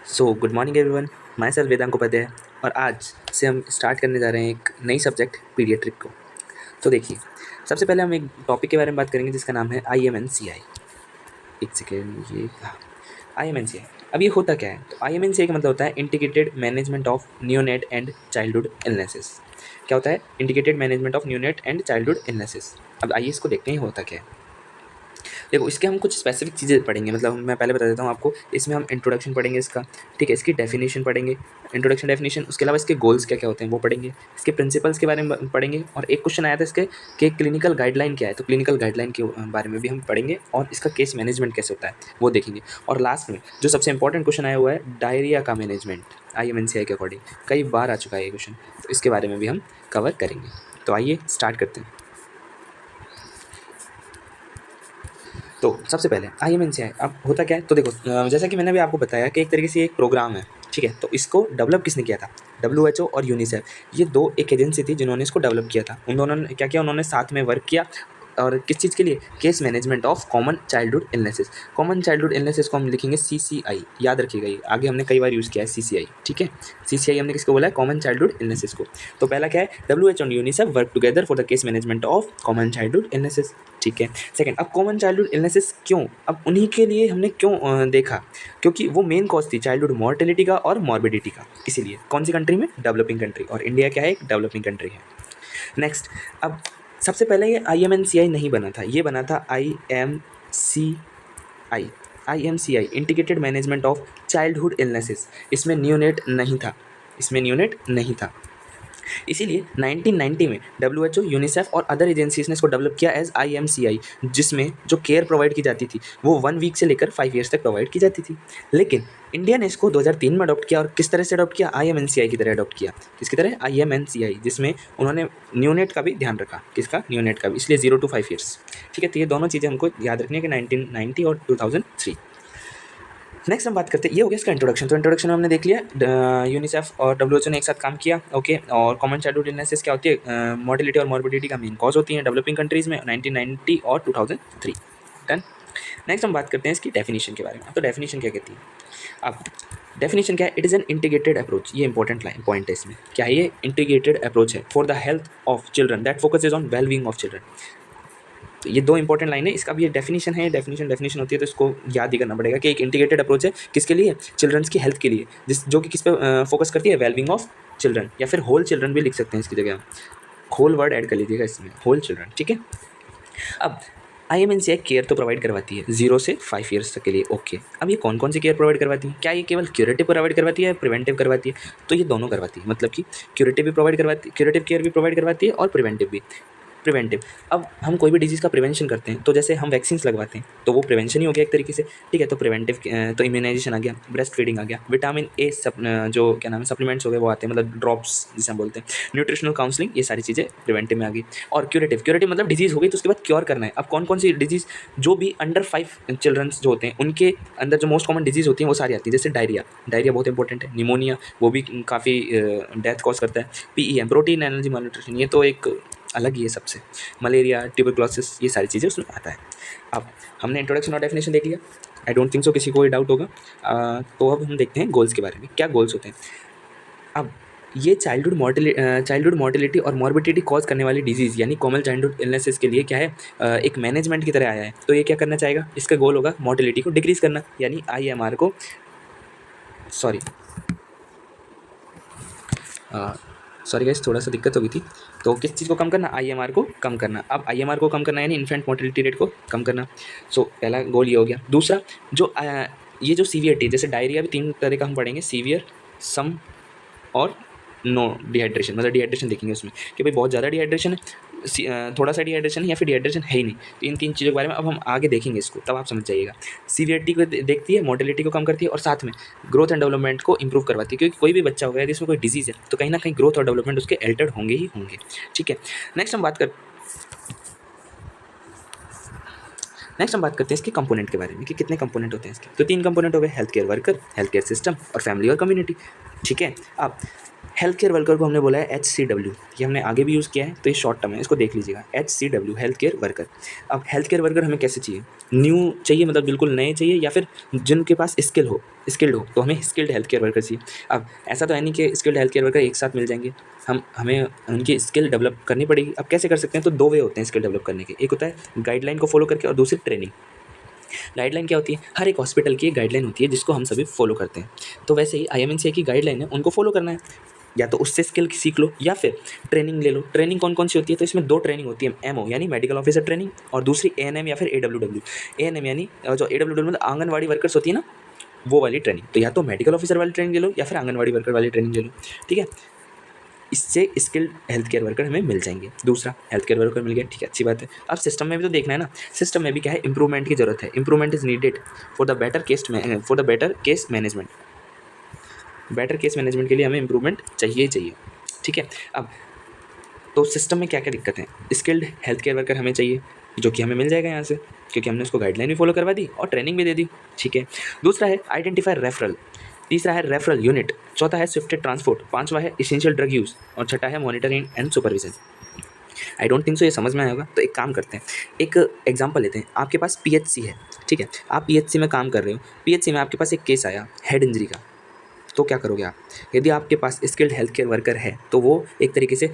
So good morning everyone. My self Vedang Upadhyay और आज से हम स्टार्ट करने जा रहे हैं एक नई सब्जेक्ट पीडियाट्रिक को। तो देखिए, सबसे पहले हम एक टॉपिक के बारे में बात करेंगे जिसका नाम है IMNCI। एक सेकेंड, ये IMNCI अब ये होता क्या है? तो IMNCI का मतलब होता है integrated management of neonate and childhood illnesses. क्या होता है? Integrated management of neonate and childhood illnesses. अब आइए इसको देखते हैं होता क्या है। देखो, इसके हम कुछ स्पेसिफिक चीज़ें पढ़ेंगे। मतलब मैं पहले बता देता हूँ आपको, इसमें हम इंट्रोडक्शन पढ़ेंगे इसका, ठीक है, इसकी डेफिनेशन पढ़ेंगे, इंट्रोडक्शन डेफिनेशन, उसके अलावा इसके गोल्स क्या क्या होते हैं वो पढ़ेंगे, इसके प्रिंसिपल्स के बारे में पढ़ेंगे, और एक क्वेश्चन आया था इसके कि क्लिनिकल गाइडलाइन क्या है, तो क्लिनिकल गाइडलाइन के बारे में भी हम पढ़ेंगे, और इसका केस मैनेजमेंट कैसे होता है वो देखेंगे। और लास्ट में जो सबसे इंपॉर्टेंट क्वेश्चन आया हुआ है, डायरिया का मैनेजमेंट IMNCI के अकॉर्डिंग कई बार आ चुका है ये क्वेश्चन, तो इसके बारे में भी हम कवर करेंगे। तो आइए स्टार्ट करते हैं। तो सबसे पहले IMNCI अब होता क्या है, तो देखो, जैसा कि मैंने अभी आपको बताया कि एक तरीके से एक प्रोग्राम है, ठीक है। तो इसको डेवलप किसने किया था? WHO और यूनिसेफ, ये दो एक एजेंसी थी जिन्होंने इसको डेवलप किया था। उन दोनों ने क्या किया, उन्होंने साथ में वर्क किया, और किस चीज़ के लिए? Case management of common childhood illnesses. Common childhood illnesses को हम लिखेंगे CCI, याद रखिएगा, ये आगे हमने कई बार यूज़ किया है CCI, ठीक है। CCI हमने किसको बोला है? कॉमन चाइल्डहुड इलनेसेस को। तो पहला क्या है? WHO और UNICEF work together for the case management of common childhood illnesses, ठीक है। सेकंड, अब कॉमन चाइल्डहुड इलनेसेस क्यों, अब उन्हीं के लिए हमने क्यों देखा? क्योंकि वो मेन कॉज थी चाइल्डहुड मॉर्टेलिटी का और मॉर्बिडिटी का। इसीलिए कौन सी कंट्री में? डेवलपिंग कंट्री, और इंडिया क्या है? एक डेवलपिंग कंट्री है। नेक्स्ट, अब सबसे पहले ये IMNCI नहीं बना था, ये बना था IMCI। IMCI integrated management of childhood illnesses. इसमें न्यूनेट नहीं था, इसमें न्यूनेट नहीं था। इसीलिए 1990 में WHO, यूनिसेफ और अदर एजेंसीज ने इसको डेवलप किया एज IMCI, जिसमें जो केयर प्रोवाइड की जाती थी वो 1 वीक से लेकर 5 ईयर्स तक प्रोवाइड की जाती थी। लेकिन इंडिया ने इसको 2003 में अडॉप्ट किया, और किस तरह से अडॉप्ट किया? IMNCI की तरह अडॉप्ट किया। किसकी तरह? IMNCI, जिसमें उन्होंने न्यूनेट का भी ध्यान रखा। किसका? न्यूनेट का भी, इसलिए 0 to 5 ईयर्स, ठीक है। तो ये दोनों चीज़ें हमको याद रखनी है कि 1990 और 2003। नेक्स्ट हम बात करते हैं, ये हो गया इसका इंट्रोडक्शन। तो इंट्रोडक्शन में हमने देख लिया, यूनिसेफ और WHO ने एक साथ काम किया, ओके। और कॉमन चाइल्डहुड इलनेसेस क्या होती है? मॉर्टिलिटी और मॉर्बिडिटी का मेन कॉज होती है डेवलपिंग कंट्रीज़ में 1990 और 2003। डन। नेक्स्ट हम बात करते हैं इसकी डेफिनेशन के बारे में। तो डेफिनेशन क्या कहती है? अब डेफिनेशन क्या है? It is an integrated approach. ये इंपॉर्टेंट लाइन पॉइंट है इसमें, क्या है? ये इंटीग्रेटेड अप्रोच है for the health of children that focuses on wellbeing of children. तो ये दो इंपॉर्टेंट लाइन है, इसका भी ये डेफिनेशन है। डेफिनेशन होती है, तो इसको याद ही करना पड़ेगा कि एक इंटीग्रेटेड अप्रोच है किसके लिए? चिल्ड्रंस की हेल्थ के लिए, जो कि किस पे फोकस करती है? वेलबींग ऑफ चिल्ड्रन, या फिर होल चिल्ड्रन भी लिख सकते हैं इसकी जगह, होल वर्ड ऐड कर लीजिएगा इसमें, होल चिल्ड्रन, ठीक है। अब IMNCI केयर तो प्रोवाइड करवाती है 0 से 5 ईयर्स तक के लिए, ओके। अब ये कौन कौन सी केयर प्रोवाइड करवाती है? क्या ये केवल क्यूरेटिव प्रोवाइड करवाती है या प्रिवेंटिव करवाती है? तो ये दोनों करवाती है, मतलब कि क्यूरेटिव भी प्रोवाइड करवाती है, क्यूरेटिव केयर भी प्रोवाइड करवाती है, और प्रिवेंटिव भी। प्रिवेंटिव, अब हम कोई भी डिजीज़ का प्रिवेंशन करते हैं, तो जैसे हम वैक्सीन्स लगवाते हैं तो वो प्रिवेंशन ही हो गया एक तरीके से, ठीक है। तो प्रिवेंटिव, तो इम्यूनाइजेशन आ गया, ब्रेस्ट फीडिंग आ गया, विटामिन ए जो क्या नाम है, सप्लीमेंट्स हो गए वो आते हैं, मतलब ड्रॉप्स जिसे हम बोलते हैं, न्यूट्रिशनल काउंसलिंग, ये सारी चीज़ें प्रिवेंटिव में आ गई। और क्यूरेटिव मतलब डिजीज़ हो गई तो उसके बाद क्योर करना है। अब कौन कौन सी डिजीज़? जो भी अंडर 5 चिल्ड्रंस जो होते हैं उनके अंदर जो मोस्ट कॉमन डिजीज़ होती हैं वो सारी आती है। जैसे डायरिया बहुत इंपॉर्टेंट है, निमोनिया वो भी काफ़ी डेथ कॉज करता है, PEM प्रोटीन एनर्जी मालन्यूट्रिशन, ये तो एक अलग ही है सबसे, मलेरिया, ट्यूबरक्लोसिस, ये सारी चीज़ें उसमें आता है। अब हमने इंट्रोडक्शन और डेफिनेशन देख लिया, आई डोंट थिंक सो किसी को कोई डाउट होगा। तो अब हम देखते हैं गोल्स के बारे में, क्या गोल्स होते हैं। अब ये चाइल्डहुड मॉर्टिलिटी और मॉर्बिडिटी कॉज करने वाली डिजीज़ यानी कॉमन चाइल्डहुड इलनेसेस के लिए क्या है, एक मैनेजमेंट की तरह आया है। तो ये क्या करना चाहेगा? इसका गोल होगा मॉर्टिलिटी को डिक्रीज़ करना, यानी IMR को, सॉरी गाइस, थोड़ा सा दिक्कत हो गई थी। तो किस चीज़ को कम करना? IMR को कम करना। अब IMR को कम करना यानी इन्फेंट मोर्टिलिटी रेट को कम करना। सो पहला गोल ये हो गया। दूसरा, जो ये जो सीवियरिटी, जैसे डायरिया भी 3 तरह का हम पढ़ेंगे, सीवियर, सम और नो डिहाइड्रेशन, मतलब डिहाइड्रेशन देखेंगे उसमें कि भाई बहुत ज़्यादा डिहाइड्रेशन है, थोड़ा सा डिहाइड्रेशन है, या फिर डिहाइड्रेशन है ही नहीं। तो इन 3 चीज़ों के बारे में अब हम आगे देखेंगे इसको, तब आप समझ जाइएगा। सीवियरिटी को देखती है, मोर्टिलिटी को कम करती है, और साथ में ग्रोथ एंड डेवलपमेंट को इंप्रूव करवाती है, क्योंकि कोई भी बच्चा होगा यदि इसमें कोई डिजीज़ है तो कहीं ना कहीं ग्रोथ और डेवलपमेंट उसके अल्टर्ड होंगे ही होंगे, ठीक है। नेक्स्ट हम बात करते हैं इसके कंपोनेंट के बारे में कि कितने कंपोनेंट होते हैं इसके। तो 3 कंपोनेंट हो गए, health care worker, health care system, और फैमिली और कम्युनिटी, ठीक है। अब हेल्थ केयर वर्कर को हमने बोला है HCW, ये हमने आगे भी यूज़ किया है, तो ये शॉर्ट टर्म है, इसको देख लीजिएगा, HCW हेल्थ केयर वर्कर। अब हेल्थ केयर वर्कर हमें कैसे चाहिए, न्यू चाहिए, मतलब बिल्कुल नए चाहिए, या फिर जिनके पास स्किल्ड हो, तो हमें स्किल्ड हेल्थ केयर वर्कर चाहिए। अब ऐसा तो है नहीं कि स्किल्ड हेल्थ केयर वर्कर एक साथ मिल जाएंगे, हमें उनकी स्किल डेवलप करनी पड़ेगी। अब कैसे कर सकते हैं, तो दो वे होते हैं स्किल डेवलप करने के, एक होता है गाइडलाइन को फॉलो करके और दूसरी ट्रेनिंग। गाइडलाइन क्या होती है, हर एक हॉस्पिटल की एक गाइडलाइन होती है जिसको हम सभी फॉलो करते हैं। तो वैसे ही IMNCI की गाइडलाइन है, उनको फॉलो करना है, या तो उससे स्किल सीख लो या फिर ट्रेनिंग ले लो। ट्रेनिंग कौन कौन सी होती है, तो इसमें दो ट्रेनिंग होती है, MO यानी मेडिकल ऑफिसर ट्रेनिंग, और दूसरी ANM या फिर AWW। ANM यानी जो AWW मतलब आंगनवाड़ी वर्कर्स होती है ना, वो वाली ट्रेनिंग। तो या तो मेडिकल ऑफिसर वाली ट्रेनिंग ले लो या फिर आंगनवाड़ी वर्कर वाली ट्रेनिंग ले लो, ठीक है। इससे स्किल्ड हेल्थ केयर वर्कर हमें मिल जाएंगे। दूसरा हेल्थ केयर वर्कर मिल गया, ठीक है, अच्छी बात है। अब सिस्टम में भी तो देखना है ना, सिस्टम में भी क्या है, इंप्रूवमेंट की जरूरत है। Improvement is needed for the better case management. Better case management के लिए हमें इंप्रूवमेंट चाहिए ही चाहिए, ठीक है। अब तो सिस्टम में क्या क्या दिक्कत है, स्किल्ड हेल्थ केयर वर्कर हमें चाहिए, जो कि हमें मिल जाएगा यहाँ से, क्योंकि हमने उसको गाइडलाइन भी फॉलो करवा दी और ट्रेनिंग भी दे दी, ठीक है। दूसरा है आइडेंटिफाई रेफरल, तीसरा है रेफरल यूनिट, चौथा है स्विफ्टेड ट्रांसपोर्ट, पांचवा है एसेंशियल ड्रग यूज़, और छठा है monitoring and supervision. I don't think so ये समझ में आया होगा। तो एक काम करते हैं, एक एग्जांपल लेते हैं। आपके पास PHC है, ठीक है, आप PHC में काम कर रहे हो, PHC में आपके पास एक केस आया हेड इंजरी का, तो क्या करोगे आप, यदि आपके पास स्किल्ड हेल्थ केयर वर्कर है तो वो एक तरीके से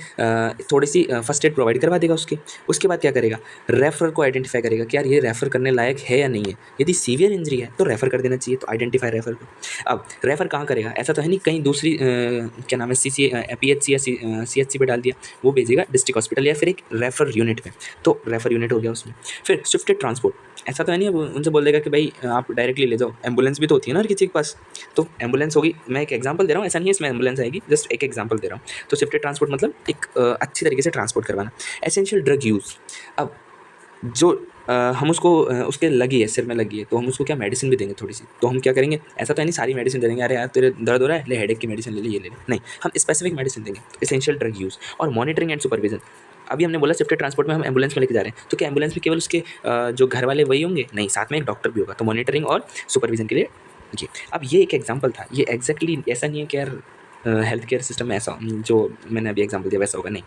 थोड़ी सी फर्स्ट एड प्रोवाइड करवा देगा उसके बाद क्या करेगा, रेफर को आइडेंटिफाई करेगा कि यार ये रेफ़र करने लायक है या नहीं है। यदि सीवियर इंजरी है तो रेफ़र कर देना चाहिए, तो आइडेंटिफाई रेफर को। अब रेफ़र कहाँ करेगा, ऐसा तो है नहीं कहीं दूसरी क्या नाम है PHC या CHC पे डाल दिया, वो भेजेगा डिस्ट्रिक्ट हॉस्पिटल या फिर एक रेफर यूनिट में, तो रेफर यूनिट हो गया उसमें। फिर स्विफ्टेड ट्रांसपोर्ट, ऐसा तो है नहीं अब उनसे बोल देगा कि भाई आप डायरेक्टली ले जाओ, एम्बुलेंस भी तो होती है ना हर किसी के पास, तो एम्बुलेंस होगी। मैं एक एग्जांपल दे रहा हूँ, ऐसा नहीं है इसमें एम्बुलेंस आएगी, जस्ट एक एग्जांपल दे रहा हूँ। तो शिफ्टेड ट्रांसपोर्ट मतलब एक अच्छी तरीके से ट्रांसपोर्ट करवाना। एसेंशियल ड्रग यूज़, अब जो हम उसको उसके लगी है, सिर में लगी है, तो हम उसको क्या मेडिसिन भी देंगे थोड़ी सी, तो हम क्या करेंगे, ऐसा तो है नहीं सारी मेडिसिन दे देंगे, अरे यार तेरे दर्द हो रहा है ले हेडेक की मेडिसिन ले ले, ये ले ले, नहीं, हम स्पेसिफिक मेडिसिन देंगे। तो एसेंशियल ड्रग यूज़ और मॉनिटरिंग एंड सुपरविजन। अभी हमने बोला शिफ्टेड ट्रांसपोर्ट में हम एम्बुलेंस में लेके जा रहे हैं, तो क्या एम्बुलेंस में केवल उसके जो घर वाले वही होंगे, नहीं, साथ में एक डॉक्टर भी होगा, तो मॉनिटरिंग और सुपरविजन के लिए ये। अब ये एक एग्जांपल था, ये एग्जैक्टली ऐसा नहीं है कि यार हेल्थ केयर सिस्टम में ऐसा जो मैंने अभी एग्जांपल दिया वैसा होगा, नहीं।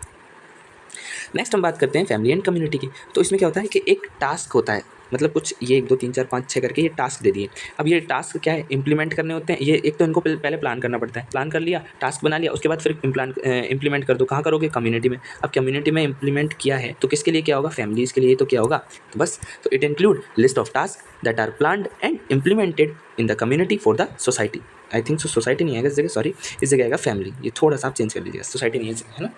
नेक्स्ट हम बात करते हैं फैमिली एंड कम्युनिटी की। तो इसमें क्या होता है कि एक टास्क होता है, मतलब कुछ ये 1 2 3 4 5 6 करके ये टास्क दे दिए। अब ये टास्क क्या है, इंप्लीमेंट करने होते हैं। ये एक तो इनको पहले प्लान करना पड़ता है, प्लान कर लिया, टास्क बना लिया, उसके बाद फिर इम्प्लीमेंट कर दो। कहाँ करोगे, कम्युनिटी में। अब कम्युनिटी में इम्प्लीमेंट किया है तो किसके लिए क्या होगा, फैमिलीज़ के लिए, तो क्या होगा, तो बस, तो it include list of task that are planned and implemented in the community for the society. I think so society नहीं आएगा इस जगह, सॉरी, इस जगह आएगा फैमिली। ये थोड़ा सा आप चेंज कर लीजिएगा, सोसाइटी नहीं है ना।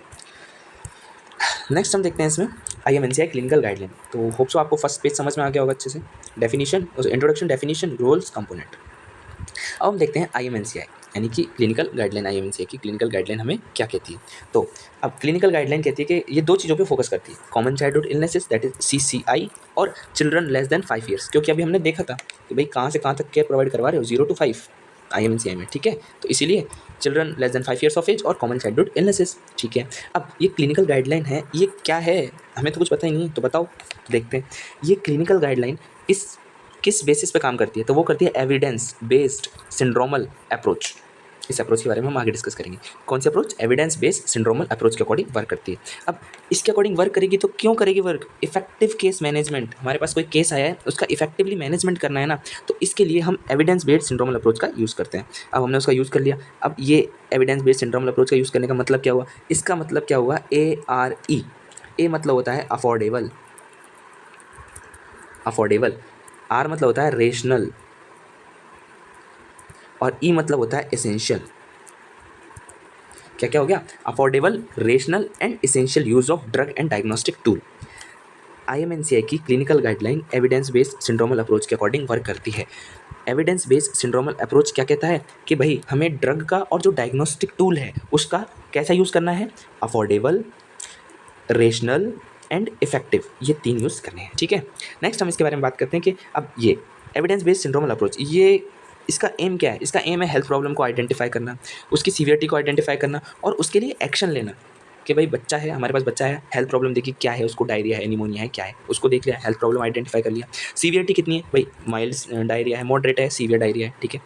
नेक्स्ट हम देखते हैं इसमें IMNCI क्लिनिकल गाइडलाइन। तो होप सो आपको फर्स्ट पेज समझ में आ गया होगा अच्छे से। Definition, introduction, definition, roles, component. अब हम देखते हैं IMNCI यानी कि क्लिनिकल गाइडलाइन। IMNCI की क्लिनिकल गाइडलाइन हमें क्या कहती है, तो अब क्लिनिकल गाइडलाइन कहती है कि ये दो चीज़ों पे फोकस करती है, common childhood illnesses that is CCI और चिल्ड्रन लेस देन 5 ईयर्स। क्योंकि अभी हमने देखा था कि भाई कहाँ से कहाँ तक केयर प्रोवाइड करवा रहे हो, 0 to 5 IMNCI में, ठीक है। तो इसीलिए children less than 5 years of age और कॉमन चाइल्डहुड इलनेसेस, ठीक है। अब ये क्लिनिकल गाइडलाइन है, ये क्या है, हमें तो कुछ पता ही नहीं है, तो बताओ, देखते हैं। ये क्लिनिकल गाइडलाइन किस बेसिस पे काम करती है, तो वो करती है एविडेंस बेस्ड सिंड्रोमल अप्रोच। इस अप्रोच के बारे में हम आगे डिस्कस करेंगे। कौन सी approach, evidence based syndromal approach के अकॉर्डिंग वर्क करती है। अब इसके अकॉर्डिंग वर्क करेगी तो क्यों करेगी वर्क, इफेक्टिव केस मैनेजमेंट। हमारे पास कोई केस आया है, उसका इफेक्टिवली मैनेजमेंट करना है ना, तो इसके लिए हम एविडेंस बेस्ड सिंड्रोमल अप्रोच का यूज़ करते हैं। अब हमने उसका यूज़ कर लिया। अब ये एविडेंस बेस्ड सिंड्रोमल अप्रोच का यूज़ करने का मतलब क्या हुआ, इसका मतलब क्या हुआ, ARE। ए मतलब होता है अफोर्डेबल, आर मतलब होता है रेशनल, और ई मतलब होता है एसेंशियल। क्या क्या हो गया, affordable, rational and essential use of drug and diagnostic tool. IMNCI की clinical guideline evidence based syndromal approach के अकॉर्डिंग वर्क करती है। एविडेंस बेस्ड सिंड्रोमल अप्रोच क्या कहता है कि भाई हमें ड्रग का और जो डायग्नोस्टिक टूल है उसका कैसा यूज़ करना है, अफोर्डेबल, रेशनल एंड इफेक्टिव, ये 3 यूज़ करने हैं, ठीक है। नेक्स्ट हम इसके बारे में बात करते हैं कि अब ये एविडेंस बेस्ड सिंड्रोमल अप्रोच, ये इसका एम क्या है, इसका एम है हेल्थ प्रॉब्लम को आइडेंटिफाई करना, उसकी सीवियरिटी को आइडेंटिफाई करना और उसके लिए एक्शन लेना। कि भाई बच्चा है, हमारे पास बच्चा है, हेल्थ प्रॉब्लम देखी क्या है, उसको डायरिया है, निमोनिया है, क्या है, उसको देख लिया, हेल्थ प्रॉब्लम आइडेंटिफाई कर लिया। सीवियरिटी कितनी है, भाई माइल्ड डायरिया है, मॉडरेट है, सीवियर डायरिया है, ठीक है।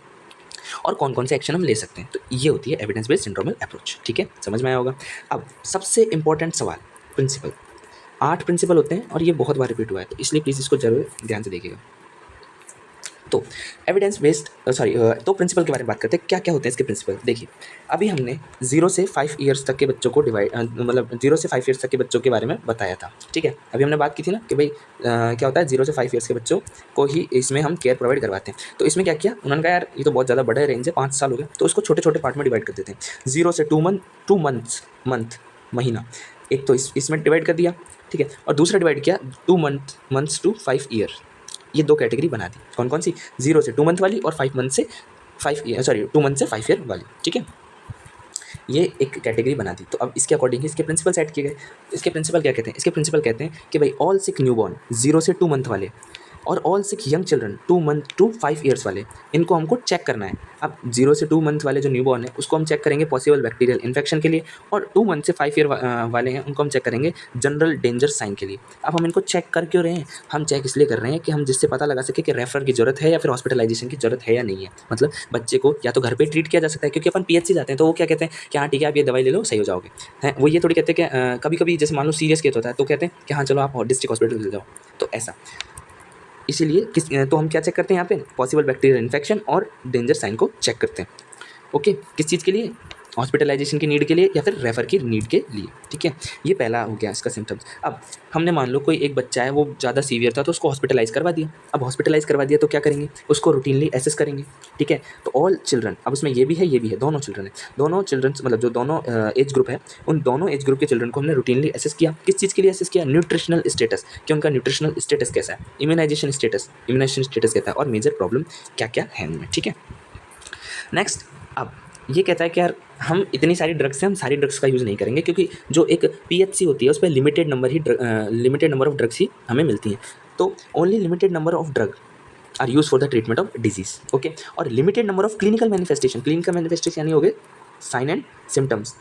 और कौन कौन से एक्शन हम ले सकते हैं। तो ये होती है एविडेंस बेस्ड सिंड्रोमल अप्रोच। ठीक है, समझ में आया होगा। अब सबसे इंपॉर्टेंट सवाल, प्रिंसिपल। 8 प्रिंसिपल होते हैं और ये बहुत बार रिपीट हुआ है, तो इसलिए प्लीज़ इसको जरूर ध्यान से देखिएगा। तो एविडेंस बेस्ड तो प्रिंसिपल के बारे में बात करते हैं, क्या क्या होते हैं इसके प्रिंसिपल। देखिए, अभी हमने 0 से 5 ईयर्स तक के बच्चों को मतलब 0 से 5 ईयर्स तक के बच्चों के बारे में बताया था। ठीक है, अभी हमने बात की थी ना कि भाई क्या होता है 0 से 5 ईयर्स के बच्चों को ही इसमें हम केयर प्रोवाइड करवाते हैं। तो इसमें क्या किया उन्होंने कहा यार ये तो बहुत ज़्यादा बड़ा रेंज है, 5 साल हो गया, तो उसको छोटे छोटे पार्ट में डिवाइड कर देते हैं। 0 से 2 मंथ महीना, एक तो इसमें डिवाइड कर दिया। ठीक है, और दूसरा डिवाइड किया 2 मंथ्स टू 5 ईयर, ये 2 कैटेगरी बना दी। कौन कौन सी? 0 से 2 मंथ वाली और 2 मंथ से 5 ईयर वाली। ठीक है, ये एक कैटेगरी बना दी। तो अब इसके अकॉर्डिंग इसके प्रिंसिपल सेट किए गए। इसके प्रिंसिपल क्या कहते हैं? इसके प्रिंसिपल कहते हैं कि भाई ऑल सिक न्यूबॉर्न 0 से 2 मंथ वाले और all sick young children 2 month to 5 years वाले, इनको हमको चेक करना है। अब 0 से 2 मंथ वाले जो न्यूबॉर्न है उसको हम चेक करेंगे पॉसिबल बैक्टीरियल इन्फेक्शन के लिए, और 2 मंथ से 5 ईयर वाले हैं उनको हम चेक करेंगे जनरल डेंजर साइन के लिए। अब हम इनको चेक कर क्यों रहे हैं? हम चेक इसलिए कर रहे हैं कि हम जिससे पता लगा सके कि रेफर की जरूरत है या फिर हॉस्पिटलाइजेशन की जरूरत है या नहीं है। मतलब बच्चे को या तो घर पे ट्रीट किया जा सकता है, क्योंकि अपन पीएचसी जाते हैं तो वो क्या कहते हैं कि हाँ ठीक है आप ये दवाई ले लो सही हो जाओगे, हैं वो ये थोड़ी कहते हैं कि कभी कभी जैसे मान लो सीरियस केस होता है तो कहते हैं कि हाँ चलो आप डिस्ट्रिक्ट हॉस्पिटल ले जाओ, तो ऐसा। इसीलिए तो हम क्या चेक करते हैं यहाँ पे? पॉसिबल बैक्टीरियल इन्फेक्शन और डेंजर साइन को चेक करते हैं। ओके, किस चीज़ के लिए? हॉस्पिटलाइजेशन की नीड के लिए या फिर रेफर की नीड के लिए। ठीक है, ये पहला हो गया इसका सिम्टम्स। अब हमने मान लो कोई एक बच्चा है वो ज़्यादा सीवियर था तो उसको हॉस्पिटलाइज करवा दिया। अब हॉस्पिटलाइज करवा दिया तो क्या करेंगे? उसको रूटीनली एसेस करेंगे। ठीक है, तो ऑल चिल्ड्रन, अब उसमें ये भी है, दोनों चिल्ड्रन है, दोनों चिल्ड्रन मतलब जो दोनों एज ग्रुप है उन दोनों एज ग्रुप के चिल्ड्रन को हमने रूटीनली एसेस किया। किस चीज़ के लिए एसेस किया? न्यूट्रिशनल स्टेटस, कि उनका न्यूट्रिशनल स्टेटस कैसा है, इम्यूनाइजेशन स्टेटस कहता है, और मेजर प्रॉब्लम क्या क्या है उनमें। ठीक है, नेक्स्ट। अब ये कहता है कि यार हम इतनी सारी ड्रग्स हैं, हम सारी ड्रग्स का यूज़ नहीं करेंगे, क्योंकि जो एक पीएचसी होती है उस पर लिमिटेड नंबर ऑफ ड्रग्स ही हमें मिलती हैं। तो only limited number of drug are use for the treatment of disease. Okay, और limited number of clinical manifestation यानी हो गए साइन एंड सिम्टम्स।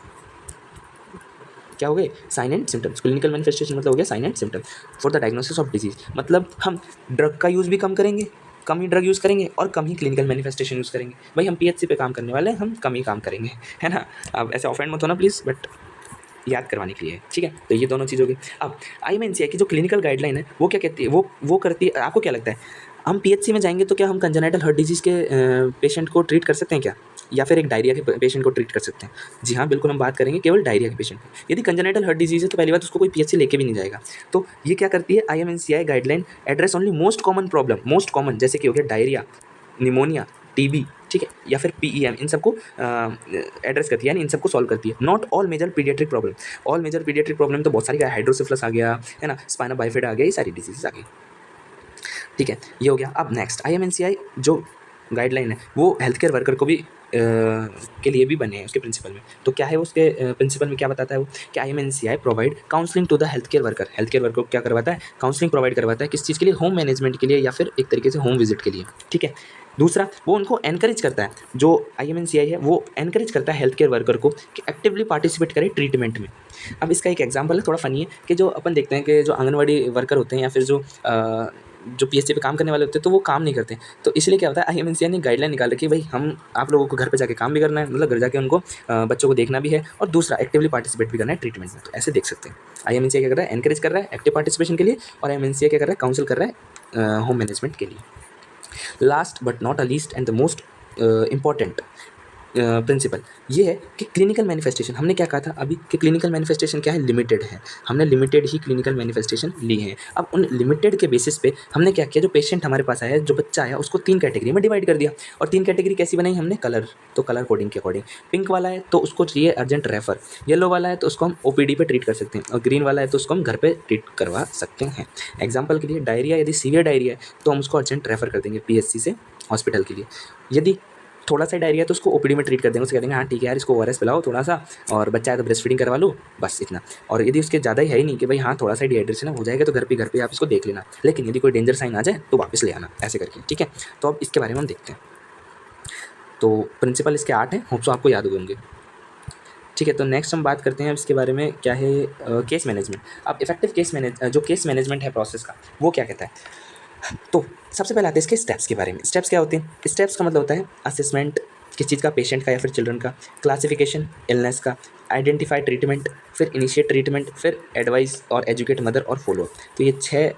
क्या हो गए? Sign and symptoms. Clinical manifestation मतलब हो गया sign and symptoms for the diagnosis of disease. मतलब हम ड्रग का यूज़ भी कम करेंगे, कम ही ड्रग यूज़ करेंगे और कम ही क्लिनिकल मैनिफेस्टेशन यूज़ करेंगे। भाई हम पीएचसी पे काम करने वाले हैं, हम कम ही काम करेंगे, है ना। अब ऐसे ऑफेंड मत होना प्लीज़, बट याद करवाने के लिए है। ठीक है, तो ये दोनों चीज़ होगी। अब IMNCI की जो क्लिनिकल गाइडलाइन है वो क्या कहती है? वो करती है, आपको क्या लगता है हम पीएचसी में जाएंगे तो क्या हम कंजेनाइटल हार्ट डिजीज़ के पेशेंट को ट्रीट कर सकते हैं क्या, या फिर एक डायरिया के पेशेंट को ट्रीट कर सकते हैं? जी हाँ, बिल्कुल हम बात करेंगे केवल डायरिया के पेशेंट की। यदि कंजेनाइटल हार्ट डिजीज़ है तो पहली बात उसको कोई पीएचसी लेके भी नहीं जाएगा। तो ये क्या करती है IMNCI guideline? Address only most common problem, most common जैसे कि हो गया डायरिया, निमोनिया, टीबी, ठीक है, या फिर PEM, इन सबको एड्रेस करती है, यानी इन सबको सॉल्व करती है। Not all major paediatric problem. All major paediatric problem तो बहुत सारी, हाइड्रोसिफिलस आ गया, है ना, स्पाइना बाइफिड आ गया, ये सारी डिजीज़ आ गई। ठीक है, ये हो गया। अब नेक्स्ट, IMNCI जो गाइडलाइन है वो हेल्थ केयर वर्कर को भी के लिए भी बने हैं उसके प्रिंसिपल में। तो क्या है उसके प्रिंसिपल में क्या बताता है वो? कि IMNCI provide counselling to the health care worker को क्या करवाता है? काउंसलिंग प्रोवाइड करवाता है। किस चीज़ के लिए? होम मैनेजमेंट के लिए या फिर एक तरीके से होम विजिट के लिए। ठीक है, दूसरा वो उनको एनकरेज करता है, जो IMNCI है वो एनकरेज करता है हेल्थ केयर वर्कर को कि एक्टिवली पार्टिसिपेट करे ट्रीटमेंट में। अब इसका एक एग्जांपल है, थोड़ा फनी है, कि जो अपन देखते हैं कि जो आंगनवाड़ी वर्कर होते हैं या फिर जो PHC पे काम करने वाले होते हैं तो वो काम नहीं करते। तो इसलिए क्या होता है IMNCI ने गाइडलाइन निकाल रखी है, भाई हम आप लोगों को घर पे जाके काम भी करना है, मतलब घर जाके उनको बच्चों को देखना भी है, और दूसरा एक्टिवली पार्टिसिपेट भी करना है ट्रीटमेंट में। तो ऐसे देख सकते हैं IMNCI क्या कर रहा है? एनकरेज कर रहा है एक्टिव पार्टिसिपेशन के लिए, और IMNCI क्या कर रहा है? काउंसिल कर रहा है होम मैनेजमेंट के लिए। Last but not a least and the most important principal ये है कि क्लिनिकल मैनिफेस्टेशन। हमने क्या कहा था अभी कि क्लिनिकल मैनिफेस्टेशन क्या है? लिमिटेड है। हमने लिमिटेड ही क्लिनिकल मैनिफेस्टेशन ली है। अब उन लिमिटेड के बेसिस पे हमने क्या किया? जो पेशेंट हमारे पास आया, जो बच्चा आया, उसको 3 कैटेगरी में डिवाइड कर दिया। और 3 कैटेगरी कैसी बनाई हमने? कलर, तो कलर कोडिंग के अकॉर्डिंग। पिंक वाला है तो उसको चाहिए अर्जेंट रेफर, येलो वाला है तो उसको हम OPD पे ट्रीट कर सकते हैं, और ग्रीन वाला है तो उसको हम घर पे ट्रीट करवा सकते हैं। एग्जाम्पल के लिए डायरिया, यदि सीवियर डायरिया है तो हम उसको अर्जेंट रेफर कर देंगे PHC से हॉस्पिटल के लिए। यदि थोड़ा सा डायरिया तो उसको OPD में ट्रीट कर देंगे, उससे कह देंगे हाँ ठीक है यार इसको ORS पिलाओ थोड़ा सा, और बच्चा है तो ब्रेस्ट फीडिंग करवा लो, बस इतना। और यदि उसके ज़्यादा ही है ही नहीं कि भाई हाँ थोड़ा सा डिहाइड्रेशन हो जाएगा तो घर पे आप इसको देख लेना, लेकिन यदि कोई डेंजर साइन आ जाए तो वापस ले आना, ऐसे करके। ठीक है, तो अब इसके बारे में हम देखते हैं। तो प्रिंसिपल इसके 8 हैं, होप सो आपको याद होंगे। ठीक है, तो नेक्स्ट हम बात करते हैं इसके बारे में, क्या है? Case management. अब इफेक्टिव केस मैनेजमेंट है प्रोसेस का, वो क्या कहता है? तो सबसे पहले आते हैं इसके स्टेप्स के बारे में। स्टेप्स क्या होते हैं? स्टेप्स का मतलब होता है असेसमेंट, किस चीज़ का, पेशेंट का या फिर चिल्ड्रन का, क्लासिफिकेशन इलनेस का, आइडेंटिफाई ट्रीटमेंट, फिर इनिशिएट ट्रीटमेंट, फिर एडवाइस और एजुकेट मदर और फॉलो। तो ये 6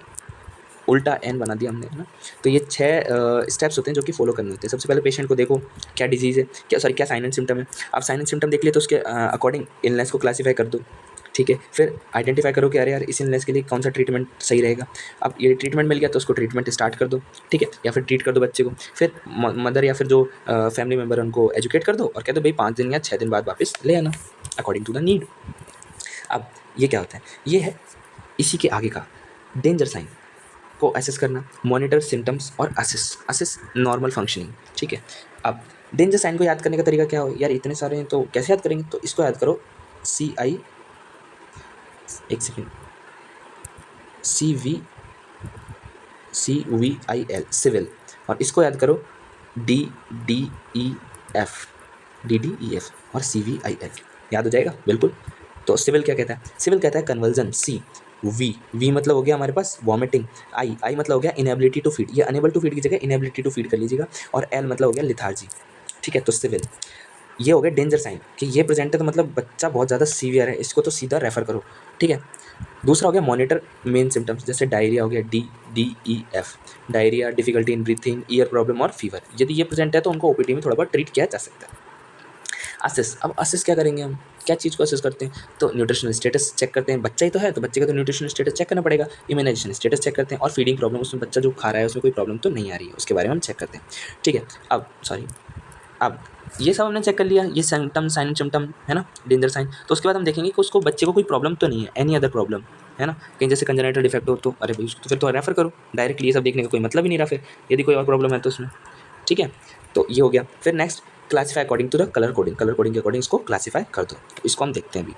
उल्टा एन बना दिया हमने, है ना। तो ये 6 स्टेप्स होते हैं जो कि फॉलो करने होते हैं। सबसे पहले पेशेंट को देखो क्या डिजीज़ है, क्या साइन एंड सिम्टम है। आप साइन एंड सिम्टम देख लिए तो उसके अकॉर्डिंग इलनेस को क्लासीफाई कर दो, ठीक है। फिर आइडेंटिफाई करो कि अरे यार इस इलनेस के लिए कौन सा ट्रीटमेंट सही रहेगा। अब ये ट्रीटमेंट मिल गया तो उसको ट्रीटमेंट स्टार्ट कर दो, ठीक है, या फिर ट्रीट कर दो बच्चे को। फिर मदर या फिर जो फैमिली मेम्बर है उनको एजुकेट कर दो और कह दो भाई 5 दिन या 6 दिन बाद वापस ले आना अकॉर्डिंग टू द नीड। अब ये क्या होता है, ये है इसी के आगे का डेंजर साइन को असेस करना, मॉनिटर सिम्टम्स और असेस नॉर्मल फंक्शनिंग, ठीक है। अब डेंजर साइन को याद करने का तरीका क्या हो यार, इतने सारे हैं तो कैसे याद करेंगे, तो इसको याद करो CI, एक सेकेंड, CVIL सिविल, और इसको याद करो DDEF, और CVIL, याद हो जाएगा बिल्कुल। तो सिविल क्या कहता है, सिविल कहता है कन्वर्जन, वी मतलब हो गया हमारे पास वॉमिटिंग, आई मतलब हो गया इनएबिलिटी टू फीड, ये अनेबल टू फीड की जगह इनएबिलिटी टू फीड कर लीजिएगा, और एल मतलब हो गया लिथार्जी, ठीक है। तो सिविल ये हो गया डेंजर साइन कि ये प्रेजेंट है तो मतलब बच्चा बहुत ज़्यादा सीवियर है, इसको तो सीधा रेफर करो, ठीक है। दूसरा हो गया मॉनिटर मेन सिम्टम्स, जैसे डायरिया हो गया DDEF, diarrhoea, difficulty in breathing, year problem और फीवर। यदि ये प्रेजेंट है तो उनको OPD में थोड़ा बहुत ट्रीट किया जा सकता है। असेस, अब असेस क्या करेंगे हम, क्या चीज़ को असेस करते हैं, तो न्यूट्रिशनल स्टेटस चेक करते हैं, बच्चा ही तो है तो बच्चे का तो न्यूट्रिशनल स्टेटस चेक करना पड़ेगा। इम्यूनाइजेशन स्टेटस चेक करते हैं, और फीडिंग प्रॉब्लम, उसमें बच्चा जो खा रहा है उसमें कोई प्रॉब्लम तो नहीं आ रही है, उसके बारे में हम चेक करते हैं, ठीक है। अब ये सब हमने चेक कर लिया, ये सिम्टम साइन सिम्टम है ना, डेंजर साइन। तो उसके बाद हम देखेंगे कि उसको बच्चे को कोई प्रॉब्लम तो नहीं है, एनी अदर प्रॉब्लम है ना, कहीं जैसे कंजेनिटल डिफेक्ट हो तो अरे भाई उसको तो फिर तो रेफर करो डायरेक्टली, ये सब देखने का कोई मतलब ही नहीं रहा फिर, यदि कोई और प्रॉब्लम है तो उसमें, ठीक है। तो ये हो गया। फिर next classify according to the colour coding, colour coding के अकॉर्डिंग इसको क्लासीफाई कर दो, तो इसको हम देखते हैं अभी।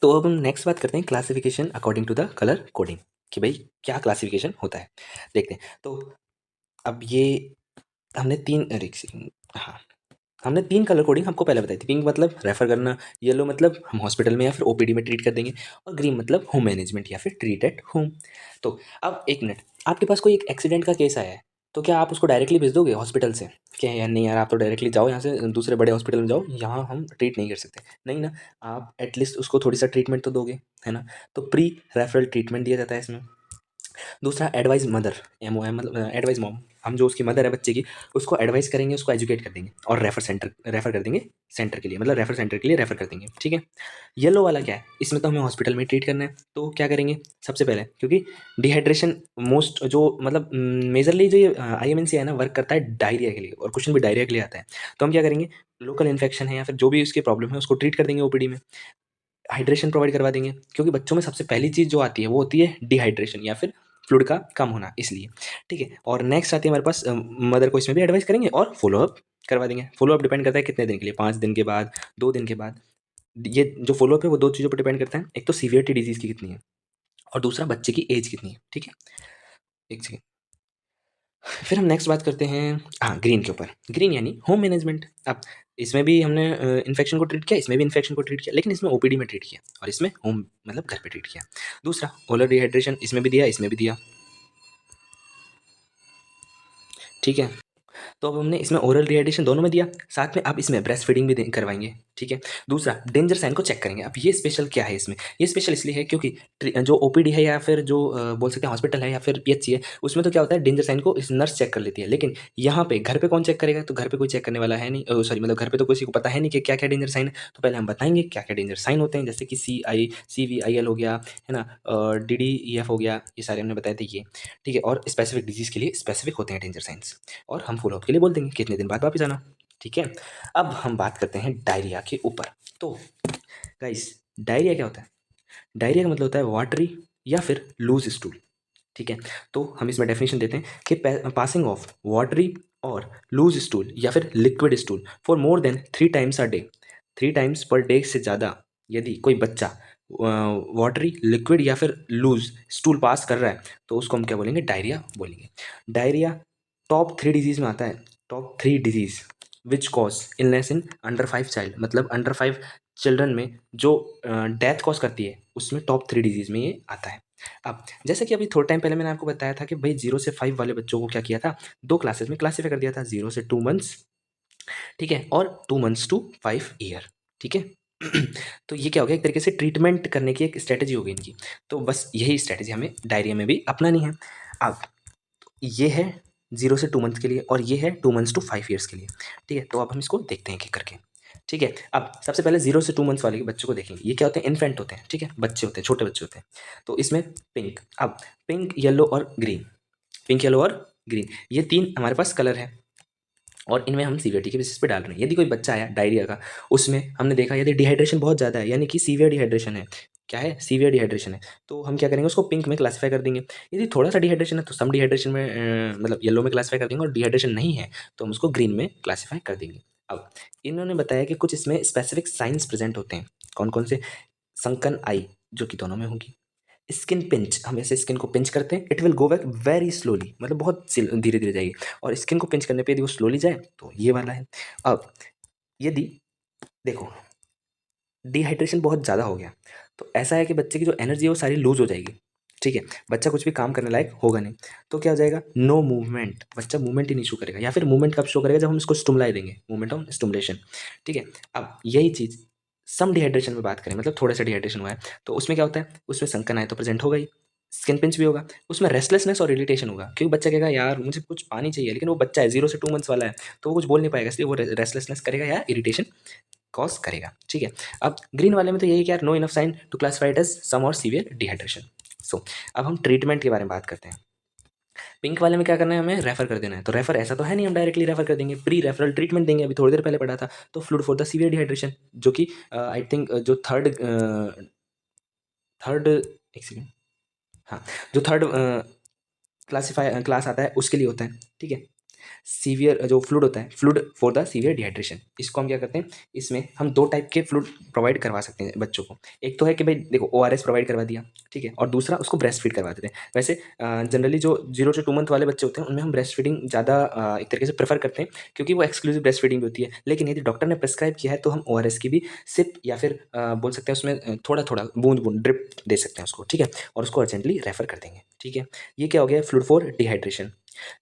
तो अब हम नेक्स्ट बात करते हैं classification according to the colour coding, कि भाई क्या क्लासिफिकेशन होता है, देखते हैं। तो अब ये हमने हाँ, हमने 3 कलर कोडिंग आपको पहले बताई थी। पिंक मतलब रेफर करना, येलो मतलब हम हॉस्पिटल में या फिर OPD में ट्रीट कर देंगे, और ग्रीन मतलब होम मैनेजमेंट या फिर ट्रीट एट होम। तो अब एक मिनट, आपके पास कोई एक एक्सीडेंट का केस आया है, तो क्या आप उसको डायरेक्टली भेज दोगे हॉस्पिटल से, क्या यार नहीं यार आप तो डायरेक्टली जाओ यहाँ से दूसरे बड़े हॉस्पिटल में जाओ, यहाँ हम ट्रीट नहीं कर सकते, नहीं ना। आप एटलीस्ट उसको थोड़ी सा ट्रीटमेंट तो दोगे, है ना। तो प्री रेफरल ट्रीटमेंट दिया जाता है इसमें। दूसरा एडवाइस मदर, MOM मतलब एडवाइस मॉम, हम जो उसकी मदर है बच्चे की, उसको एडवाइस करेंगे, उसको एजुकेट कर देंगे, और रेफर कर देंगे सेंटर के लिए, मतलब रेफर सेंटर के लिए रेफर कर देंगे, ठीक है। येलो वाला क्या है, इसमें तो हमें हॉस्पिटल में ट्रीट करना है, तो क्या करेंगे सबसे पहले, क्योंकि डिहाइड्रेशन मोस्ट जो मतलब मेजरली जो ये IMNC है ना, वर्क करता है डायरिया के लिए, और क्वेश्चन भी डायरिया के लिए आता है। तो हम क्या करेंगे, लोकल इन्फेक्शन है या फिर जो भी उसकी प्रॉब्लम है उसको ट्रीट कर देंगे OPD में, हाइड्रेशन प्रोवाइड करवा देंगे, क्योंकि बच्चों में सबसे पहली चीज़ जो आती है वो होती है डिहाइड्रेशन या फिर फ्लूइड का कम होना, इसलिए, ठीक है। और नेक्स्ट आती है हमारे पास मदर को इसमें भी एडवाइस करेंगे और फॉलोअप करवा देंगे। फॉलोअप डिपेंड करता है कितने दिन के लिए, 5 दिन के बाद, 2 दिन के बाद। ये जो फॉलोअप है वो 2 चीज़ों पर डिपेंड करता है, एक तो सीवियरिटी डिजीज़ की कितनी है, और दूसरा बच्चे की एज कितनी है, ठीक है। एक सेकेंड, फिर हम नेक्स्ट बात करते हैं हाँ ग्रीन के ऊपर, ग्रीन यानी होम मैनेजमेंट। अब इसमें भी हमने इन्फेक्शन को ट्रीट किया, इसमें भी इन्फेक्शन को ट्रीट किया, लेकिन इसमें OPD में ट्रीट किया, और इसमें होम मतलब घर पे ट्रीट किया। दूसरा ओरल डिहाइड्रेशन, इसमें भी दिया, इसमें भी दिया, ठीक है। तो अब हमने इसमें ओरल रिहाइड्रेशन दोनों में दिया, साथ में अब इसमें ब्रेस्ट फीडिंग भी करवाएंगे, ठीक है। दूसरा डेंजर साइन को चेक करेंगे। अब ये स्पेशल क्या है इसमें, ये स्पेशल इसलिए है क्योंकि जो OPD है या फिर जो बोल सकते हैं हॉस्पिटल है या फिर PHC है, उसमें तो क्या होता है डेंजर साइन को इस नर्स चेक कर लेती है, लेकिन यहाँ पे घर पे कौन चेक करेगा, तो घर पे कोई चेक करने वाला है नहीं, सॉरी मतलब घर पे तो किसी को पता है नहीं कि क्या क्या डेंजर साइन है। तो पहले हम बताएंगे क्या क्या डेंजर साइन होते हैं, जैसे कि CVIL हो गया, है ना, DDEF हो गया, ये सारे हमने बताए थे ये, ठीक है। और स्पेसिफिक डिजीज़ के लिए स्पेसिफिक होते हैं डेंजर साइंस, और हम फॉलोअप के लिए बोल देंगे कितने दिन बाद वापस आना, ठीक है। अब हम बात करते हैं डायरिया के ऊपर। तो गाइस डायरिया क्या होता है, डायरिया का मतलब होता है वाटरी या फिर लूज स्टूल, ठीक है। तो हम इसमें डेफिनेशन देते हैं कि पासिंग ऑफ वाटरी और लूज स्टूल या फिर liquid stool for more than 3 times a day, 3 times per day से ज़्यादा यदि कोई बच्चा वाटरी, लिक्विड या फिर लूज स्टूल पास कर रहा है तो उसको हम क्या बोलेंगे, डायरिया बोलेंगे। डायरिया टॉप 3 डिजीज़ में आता है, top 3 disease which cause illness in under 5 child, मतलब अंडर 5 चिल्ड्रन में जो डेथ कॉज करती है उसमें टॉप 3 डिजीज़ में ये आता है। अब जैसे कि अभी थोड़ा टाइम पहले मैंने आपको बताया था कि भाई 0 से 5 वाले बच्चों को क्या किया था, 2 क्लासेस में क्लासिफ़ाई कर दिया था, 0 से 2 मंथ्स, ठीक है? और 2 मंथ्स टू 5 ईयर, ठीक है? तो ये क्या हो गया, एक तरीके से ट्रीटमेंट करने की एक स्ट्रैटेजी हो गई इनकी। तो बस यही स्ट्रैटेजी हमें डायरिया में भी अपनानी है। अब ये है 0 से 2 मंथ्स के लिए और ये है 2 मंथ्स टू 5 ईयर्स के लिए, ठीक है? तो अब हम इसको देखते हैं एक-एक करके, ठीक है? अब सबसे पहले 0 से 2 मंथ्स वाले के बच्चों को देखेंगे। ये क्या होते हैं, इन्फेंट होते हैं, ठीक है? बच्चे होते हैं, छोटे बच्चे होते हैं। तो इसमें पिंक, अब पिंक, येलो और ग्रीन, पिंक, येलो और ग्रीन, ये 3 हमारे पास कलर हैं और इनमें हम सीवियरिटी के बेसिस पे डाल रहे हैं। यदि कोई बच्चा आया डायरिया का, उसमें हमने देखा यदि डिहाइड्रेशन बहुत ज़्यादा है, यानी कि सीवियर डिहाइड्रेशन है, क्या है, सीवियर डिहाइड्रेशन है, तो हम क्या करेंगे, उसको पिंक में क्लासीफाई कर देंगे। यदि थोड़ा सा डिहाइड्रेशन है तो सम डिहाइड्रेशन में मतलब येलो में क्लासीफाई कर देंगे, और डिहाइड्रेशन नहीं है तो हम उसको ग्रीन में क्लासीफाई कर देंगे। अब इन्होंने बताया कि कुछ इसमें स्पेसिफिक साइंस प्रेजेंट होते हैं। कौन कौन से? संकन आई, जो कि दोनों में होगी। स्किन पिंच, हम ऐसे स्किन को पिंच करते हैं, it will go back very slowly, मतलब बहुत धीरे धीरे जाएगी, और स्किन को पिंच करने पे यदि वो स्लोली जाए तो ये वाला है। अब यदि देखो डिहाइड्रेशन बहुत ज़्यादा हो गया तो ऐसा है कि बच्चे की जो एनर्जी है वो सारी लूज हो जाएगी, ठीक है? बच्चा कुछ भी काम करने लायक होगा नहीं। तो क्या हो जाएगा, नो मूवमेंट, बच्चा मूवमेंट ही नहीं शो करेगा, या फिर मूवमेंट कब शो करेगा, जब हम इसको स्टिमुलाई देंगे, मूवमेंट ऑन स्टिमुलेशन, ठीक है? अब यही चीज़ सम डिहाइड्रेशन में बात करें, मतलब थोड़ा सा डिहाइड्रेशन हुआ है, तो उसमें क्या होता है, उसमें संकन आए तो प्रेजेंट होगा ही, स्किन पिंच भी होगा, उसमें रेस्टलेसनेस और इरिटेशन होगा, क्योंकि बच्चा कहेगा यार मुझे कुछ पानी चाहिए, लेकिन वो बच्चा है, 0 से 2 मंथ्स वाला है, तो वो कुछ बोल नहीं पाएगा, इसलिए वो रेस्टलेसनेस करेगा या इरिटेशन कॉज करेगा, ठीक है? अब ग्रीन वाले में तो यही कि यार no enough sign to classify it as some और सीवियर डिहाइड्रेशन। सो अब हम ट्रीटमेंट के बारे में बात करते हैं। पिंक वाले में क्या करना है, हमें रेफर कर देना है। तो रेफर ऐसा तो है नहीं हम डायरेक्टली रेफर कर देंगे, प्री रेफरल ट्रीटमेंट देंगे, अभी थोड़ी देर पहले पढ़ा था। तो fluid for the severe dehydration, जो कि आई थिंक जो थर्ड थर्ड एक सेकेंड, हाँ, जो थर्ड क्लास आता है उसके लिए होता है, ठीक है? सीवियर जो फ्लूइड होता है, fluid for the severe dehydration, इसको हम क्या करते हैं, इसमें हम 2 टाइप के फ्लूइड प्रोवाइड करवा सकते हैं बच्चों को। एक तो है कि भाई देखो ओआरएस प्रोवाइड करवा दिया, ठीक है? और दूसरा उसको ब्रेस्ट फीड करवा देते हैं। वैसे जनरली जो 0 से 2 मंथ वाले बच्चे होते हैं उनमें हम ब्रेस्ट फीडिंग ज़्यादा एक तरीके से प्रेफर करते हैं, क्योंकि वो एक्सक्लूसिव ब्रेस्ट फीडिंग होती है। लेकिन यदि डॉक्टर ने प्रिस्क्राइब किया है तो हम ओआरएस की भी सिप या फिर बोल सकते हैं उसमें थोड़ा-थोड़ा बूँद-बूँद ड्रिप दे सकते हैं उसको, ठीक है? और उसको अर्जेंटली रेफर कर देंगे, ठीक है? ये क्या हो गया, फ्लूइड फॉर डिहाइड्रेशन।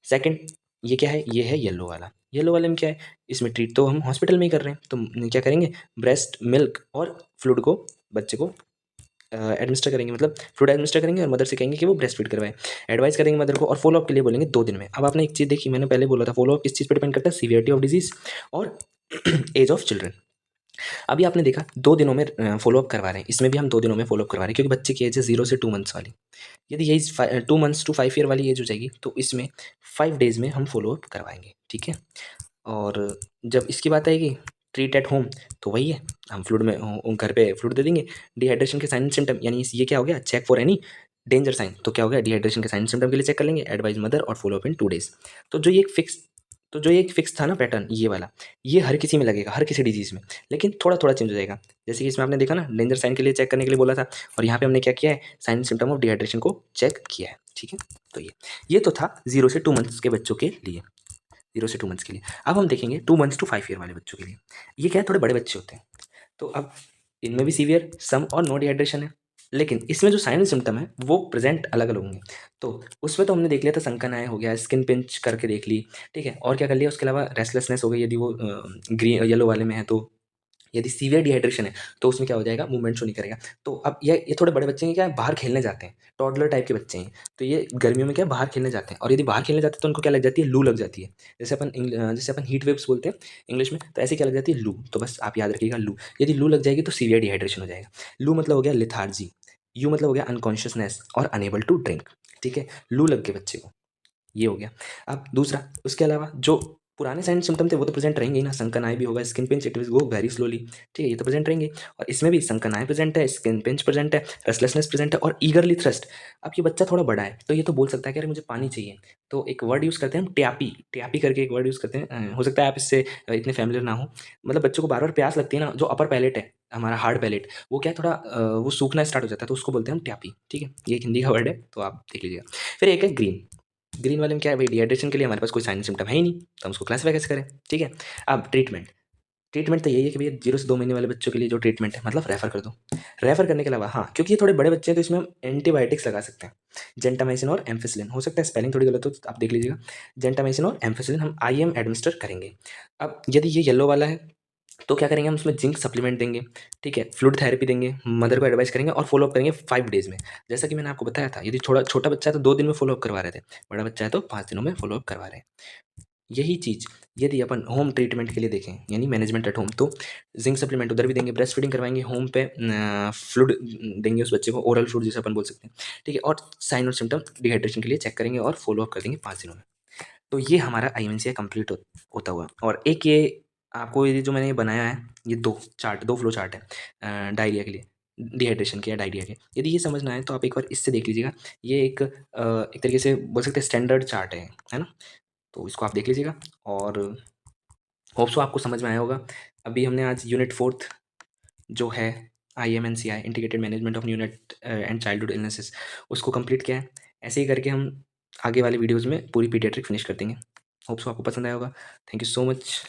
सेकंड, ये क्या है, ये है येलो वाला। येलो वाले में क्या है, इसमें ट्रीट तो हम हॉस्पिटल में ही कर रहे हैं, तो क्या करेंगे, ब्रेस्ट मिल्क और फ्लूइड को बच्चे को एडमिनिस्टर करेंगे, मतलब फ्लूइड एडमिनिस्टर करेंगे और मदर से कहेंगे कि वो ब्रेस्ट फीड करवाए। एडवाइस करेंगे मदर को, और फॉलो अप के लिए बोलेंगे 2 दिन में। अब आपने एक चीज़ देखी, मैंने पहले बोला था फॉलो अप किस चीज़ पे डिपेंड करता है, सीवियरिटी ऑफ डिजीज़ और एज ऑफ चिल्ड्रन। अभी आपने देखा 2 दिनों में फॉलो अप करवा रहे हैं, इसमें भी हम 2 दिनों में फॉलो अप करवा रहे हैं, क्योंकि बच्चे की एज है 0 से 2 मंथ्स वाली। यदि यही 2 मंथ्स टू 5 ईयर वाली एज हो जाएगी तो इसमें 5 डेज़ में हम फॉलो अप करवाएँगे, ठीक है? और जब इसकी बात आएगी ट्रीट एट होम, तो वही है, हम फ्लूइड में घर पे फ्लूइड दे देंगे। डिहाइड्रेशन के साइन एंड सिम्पटम, यानी ये क्या हो गया, check for any danger sign, तो क्या हो गया, डिहाइड्रेशन के साइन एंड सिम्पटम के लिए चेक कर लेंगे, एडवाइस मदर और फॉलो अप इन 2 डेज़। तो जो ये एक फिक्स था ना पैटर्न ये वाला, ये हर किसी में लगेगा, हर किसी डिजीज़ में, लेकिन थोड़ा-थोड़ा चेंज हो जाएगा। जैसे कि इसमें आपने देखा ना डेंजर साइन के लिए चेक करने के लिए बोला था, और यहाँ पे हमने क्या किया है, sign and symptom of dehydration को चेक किया है, ठीक है? तो ये तो था 0 से 2 मंथ्स के बच्चों के लिए। 0 से 2 मंथ्स के लिए। अब हम देखेंगे 2 मंथ्स टू 5 ईयर वाले बच्चों के लिए। ये क्या है, थोड़े बड़े बच्चे होते हैं। तो अब इनमें भी सीवियर, सम और नो डिहाइड्रेशन है। लेकिन इसमें जो साइन एंड सिम्पटम है वो प्रेज़ेंट अलग-अलग होंगे। तो उसमें तो हमने देख लिया था, संकन-आय हो गया, स्किन पिंच करके देख ली, ठीक है? और क्या कर लिया उसके अलावा, रेस्टलेसनेस हो गई यदि वो येलो वाले में है तो। यदि सीवियर डिहाइड्रेशन है तो उसमें क्या हो जाएगा, मूवमेंट शो नहीं करेगा। तो अब ये थोड़े बड़े बच्चे हैं, क्या है, बाहर खेलने जाते हैं, टॉडलर टाइप के बच्चे हैं। तो ये गर्मियों में क्या है, बाहर खेलने जाते हैं, और यदि बाहर खेलने जाते हैं तो उनको क्या लग जाती है, लू लग जाती है। जैसे अपन हीट वेव्स बोलते हैं इंग्लिश में, तो ऐसे क्या लग जाती है, लू। तो बस आप याद रखिएगा लू। यदि लू लग जाएगी तो सीवियर डिहाइड्रेशन हो जाएगा। लू मतलब हो गया लेथार्जी, यू मतलब हो गया अनकॉन्शियसनेस और अनेबल टू ड्रिंक, ठीक है? लू लग गए बच्चे को, ये हो गया। अब दूसरा, उसके अलावा जो पुराने साइन सिम्पटम थे वो तो प्रेजेंट रहेंगे ही ना, संकन-आय भी होगा, skin pinch, it will go very slowly, ठीक है? ये तो प्रेजेंट रहेंगे, और इसमें भी संकन-आय प्रेजेंट है, स्किन पिंच प्रेजेंट है, रेस्टलेसनेस प्रेजेंट है और ईगरली थ्रस्ट। अब ये बच्चा थोड़ा बड़ा है तो ये तो बोल सकता है कि अरे मुझे पानी चाहिए, तो एक वर्ड यूज़ करते हैं हम, ट्यापी, ट्यापी करके एक वर्ड यूज़ करते हैं। हो सकता है आप इससे इतने फैमिलियर ना हो। मतलब बच्चों को बार-बार प्यास लगती है ना, जो अपर पैलेट है, हमारा हार्ड पैलेट, वो क्या है थोड़ा वो सूखना स्टार्ट हो जाता है, तो उसको बोलते हैं हम ट्यापी, ठीक है? ये एक हिंदी का वर्ड है, तो आप देख लीजिएगा। फिर एक है ग्रीन। ग्रीन वाले में क्या है भाई, डिहाइड्रेशन के लिए हमारे पास कोई साइन सिम्टम है ही नहीं, तो हम उसको क्लासिफाई कैसे करें, ठीक है? अब ट्रीटमेंट, ट्रीटमेंट तो यही है कि भैया 0 से 2 महीने वाले बच्चों के लिए जो ट्रीटमेंट है मतलब रेफ़र कर दो। रेफ़र करने के अलावा हाँ, क्योंकि ये थोड़े बड़े बच्चे हैं तो इसमें हम एंटीबायोटिक्स लगा सकते हैं। जेंटामाइसिन और एम्फिसिलिन, हो सकता है स्पेलिंग थोड़ी गलत हो तो आप देख लीजिएगा। जेंटामाइसिन और एम्फिसिलिन हम आईएम एडमिनिस्टर करेंगे। अब यदि ये येलो वाला है तो क्या करेंगे हम उसमें जिंक सप्लीमेंट देंगे, ठीक है, फ्लूइड थेरेपी देंगे, मदर को एडवाइस करेंगे और फॉलो अप करेंगे 5 डेज़ में। जैसा कि मैंने आपको बताया था, यदि थोड़ा छोटा बच्चा है तो 2 दिन में फॉलो अप करवा रहे थे, बड़ा बच्चा है तो 5 दिनों में फॉलो अप करवा रहे हैं। यही चीज़ यदि अपन होम ट्रीटमेंट के लिए देखें यानी मैनेजमेंट एट होम, तो जिंक सप्लीमेंट उधर भी देंगे, ब्रेस्ट फीडिंग करवाएंगे होम पे, फ्लूइड देंगे उस बच्चे को, ओरल फ्लूइड जिसे अपन बोल सकते हैं, ठीक है, और साइन और सिम्टम डिहाइड्रेशन के लिए चेक करेंगे और फॉलो अप कर देंगे 5 दिनों में। तो ये हमारा आईएमएनसीआई कंप्लीट होता हुआ। और एक ये आपको ये जो मैंने ये बनाया है, ये 2 फ्लो चार्ट है डायरिया के लिए, डिहाइड्रेशन के या डायरिया के। यदि ये समझ ना आए तो आप एक बार इससे देख लीजिएगा। ये एक तरीके से बोल सकते हैं स्टैंडर्ड चार्ट है ना? तो इसको आप देख लीजिएगा और होप सो आपको समझ में आया होगा। अभी हमने आज यूनिट 4th जो है IMNCI integrated management of neonate and childhood illnesses उसको कंप्लीट किया है। ऐसे ही करके हम आगे वाले वीडियोज़ में पूरी पीडियाट्रिक फिनिश कर देंगे। होप सो आपको पसंद आया होगा। Thank you so much.